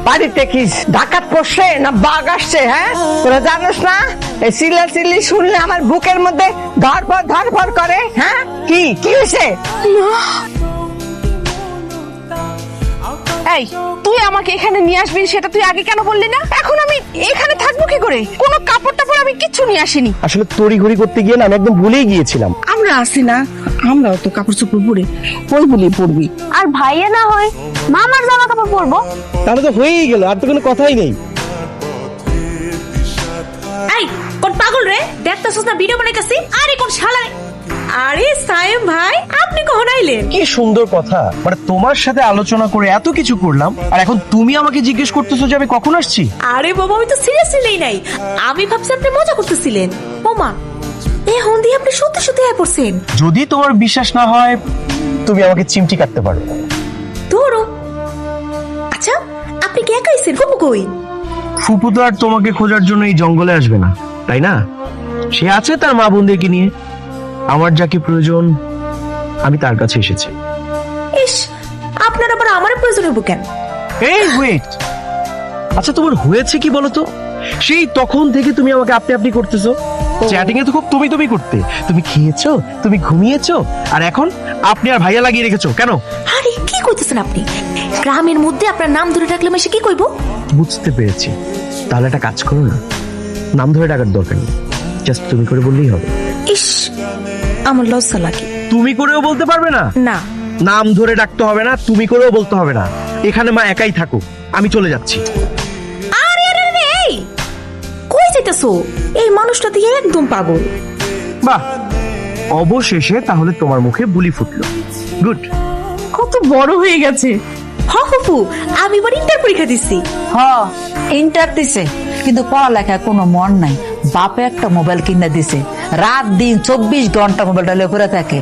বাড়িতে কি ডাকাত পড়ছে না বাঘ আসছে? হ্যাঁ, তোরা জানিস না এই চিল্লাচিল্লি শুনলে আমার বুকের মধ্যে ধরপড় করে। হ্যাঁ, কি কি হয়েছে? এই, তুই আমাকে এখানে নিয়ে আসবি সেটা তুই আগে কেন বললি না? এখন আমি এখানে থাকবো কি করে? কোনো কাপড় টাপড় আমি কিচ্ছু নিয়ে আসিনি। আসলে তড়িঘড়ি করতে গিয়ে না আমি একদম ভুলেই গিয়েছিলাম। আমরা আসি না, আমরাও তো কাপড় চোপড় পরে ওই বলেই পড়বি। আর ভাইয়া না হয় মামার জামা কাপড় পরবো। তাহলে তো হয়েই গেল, আর তো কোনো কথাই নেই। এই কোন পাগল রে, দেখতেছস না ভিডিও বানাইতাছি? আরে কোন শালা রে? আরে সায়েম ভাই, আপনি কখন আইলেন? কি সুন্দর কথা, মানে তোমার সাথে আলোচনা করে এত কিছু করলাম, আর এখন তুমি আমাকে জিজ্ঞেস করতেছো যে আমি কখন আসছি। আরে বাবা, আমি তো সিরিয়াসলি নাই, আমি ভাবছি আপনি মজা করতেছিলেন। ওমা, এখন দিয়ে আপনি সত্যি সত্যি আয় পড়ছেন। যদি তোমার বিশ্বাস না হয় তুমি আমাকে চিমটি কাটতে পারো। ধরো। আচ্ছা, আপনি কি একা আইছেন? ফুপু কই? ফুপু তো আর তোমাকে খোঁজার জন্য এই জঙ্গলে আসবে না, তাই না? সে আছে তার মা বোনদেরকে নিয়ে। আমার যাকে প্রয়োজন আমি তার কাছে এসেছি। ইস, আপনার আবার আমার প্রয়োজন হইব কেন? এই ওয়েট, আচ্ছা তোমার হয়েছে কি বলো তো? সেই তখন থেকে তুমি আমাকে আপনি আপনি করতেছো। চ্যাটিং এ তো খুব তুমি করতে। তুমি খেয়েছো, তুমি ঘুমিয়েছো, আর এখন আপনি আর ভাইয়া লাগিয়ে রেখেছো কেন? আরে কি কইতেছেন আপনি? গ্রামের মধ্যে আপনার নাম ধরে ডাকলে আমি সে কি কইব? বুঝতে পেরেছি, তাহলে একটা কাজ করো না, নাম ধরে ডাকার দরকার নেই, জাস্ট তুমি করে বললেই হবে। ইস, আমার লজ্জা লাগে। তুমি করেও বলতে পারবে না? না। নাম ধরে ডাকতে হবে না, তুমি করেও বলতে হবে না। এখানে মা একাই থাকো, আমি চলে যাচ্ছি। আরে আরে আরে, এই কই যাইতাছো? এই মানুষটা দিয়ে একদম পাগল। বাহ, অবশেষে তাহলে তোমার মুখে বুলি ফুটলো। গুড। কত বড় হয়ে গেছে। হ ফুপু, আমি এবার ইন্টার পরীক্ষা দিছি। ইন্টার দিছে, কিন্তু পড়ালেখায় কোনো মন নাই। বাপে একটা মোবাইল কিনে দিছে, রাত দিন 24 ঘন্টা মোবাইলটা লয়ে পড়ে থাকে।